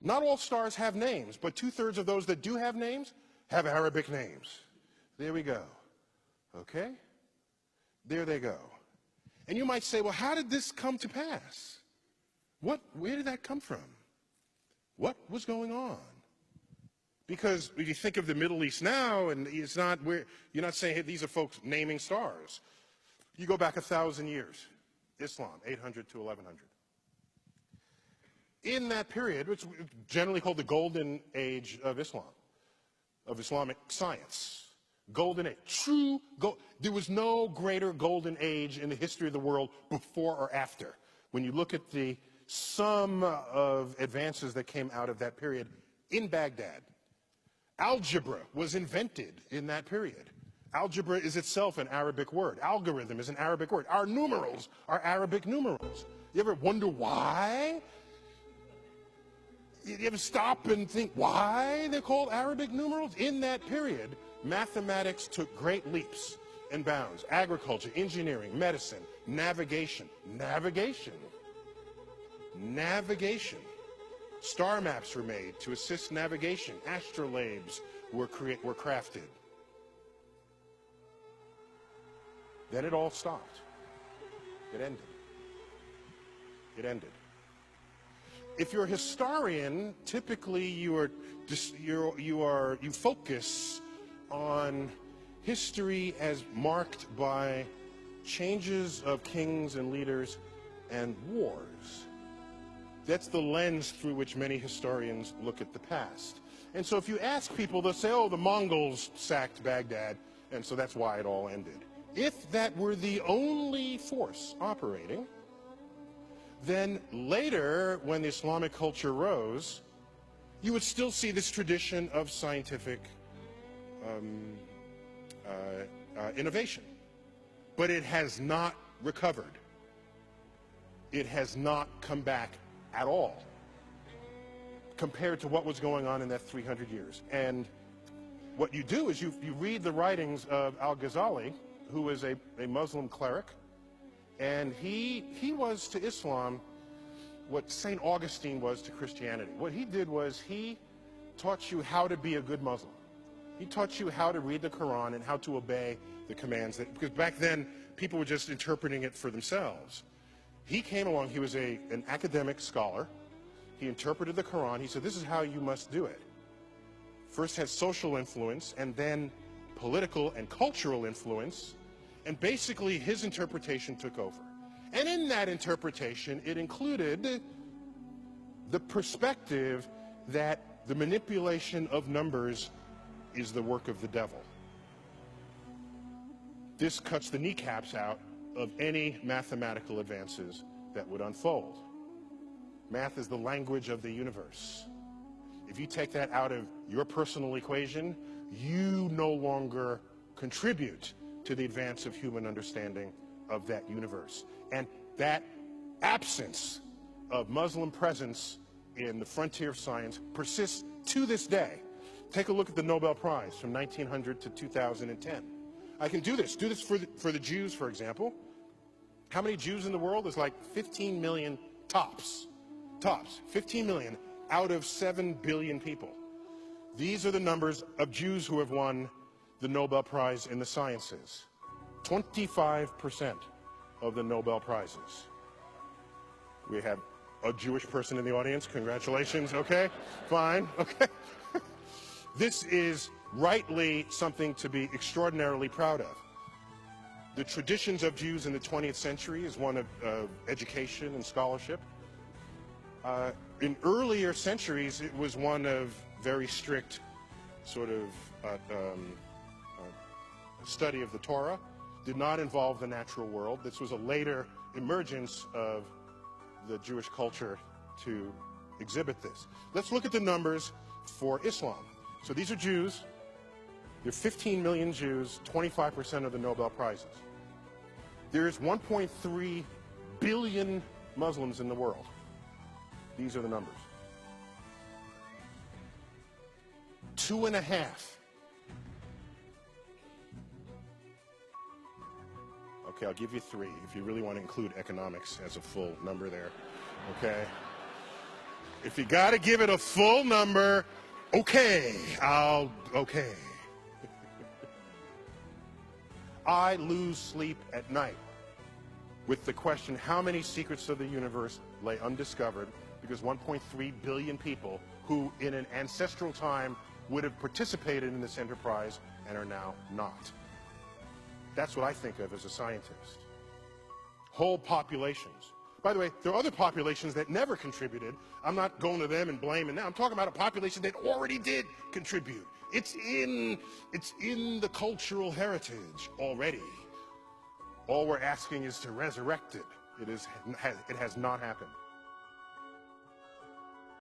Not all stars have names, but 2/3 of those that do have names have Arabic names. There we go. Okay? There they go. And you might say, well, how did this come to pass? Where did that come from? What was going on? Because if you think of the Middle East now, and it's not where you're not saying, hey, these are folks naming stars. You go back 1,000 years, Islam, 800 to 1100. In that period, it's generally called the golden age of Islam, of Islamic science. Golden age. There was no greater golden age in the history of the world before or after. When you look at the sum of advances that came out of that period in Baghdad. Algebra was invented in that period. Algebra is itself an Arabic word. Algorithm is an Arabic word. Our numerals are Arabic numerals. You ever wonder why? You ever stop and think why they're called Arabic numerals? In that period, mathematics took great leaps and bounds. Agriculture, engineering, medicine, navigation. Navigation. Star maps were made to assist navigation. Astrolabes were crafted. Then it all stopped. It ended. It ended. If you're a historian, typically you focus on history as marked by changes of kings and leaders and wars. That's the lens through which many historians look at the past. And so if you ask people, they'll say, oh, the Mongols sacked Baghdad, and so that's why it all ended. If that were the only force operating, then later, when the Islamic culture rose, you would still see this tradition of scientific innovation. But it has not recovered. It has not come back at all compared to what was going on in that 300 years. And what you do is you read the writings of Al-Ghazali, who was a Muslim cleric, and he was to Islam what St. Augustine was to Christianity. What he did was he taught you how to be a good Muslim. He taught you how to read the Quran and how to obey the commands, because back then people were just interpreting it for themselves. He came along, he was an academic scholar. He interpreted the Quran. He said, this is how you must do it. First had social influence, and then political and cultural influence, and basically his interpretation took over. And in that interpretation, it included the perspective that the manipulation of numbers is the work of the devil. This cuts the kneecaps out of any mathematical advances that would unfold. Math is the language of the universe. If you take that out of your personal equation, you no longer contribute to the advance of human understanding of that universe. And that absence of Muslim presence in the frontier of science persists to this day. Take a look at the Nobel Prize from 1900 to 2010. I can do this for the Jews, for example. How many Jews in the world? There's like 15 million tops. 15 million out of 7 billion people. These are the numbers of Jews who have won the Nobel Prize in the sciences. 25% of the Nobel Prizes. We have a Jewish person in the audience. Congratulations. Okay, fine. Okay. This is rightly something to be extraordinarily proud of. The traditions of Jews in the 20th century is one of education and scholarship. In earlier centuries, it was one of very strict sort of study of the Torah. Did not involve the natural world. This was a later emergence of the Jewish culture to exhibit this. Let's look at the numbers for Islam. So these are Jews. There are 15 million Jews, 25% of the Nobel Prizes. There is 1.3 billion Muslims in the world. These are the numbers. 2.5. Okay, I'll give you 3 if you really want to include economics as a full number there. Okay? If you got to give it a full number, okay, okay. I lose sleep at night with the question, how many secrets of the universe lay undiscovered because 1.3 billion people who in an ancestral time would have participated in this enterprise and are now not. That's what I think of as a scientist. Whole populations. By the way, there are other populations that never contributed. I'm not going to them and blaming them. I'm talking about a population that already did contribute. It's in the cultural heritage already. All we're asking is to resurrect it. It has not happened.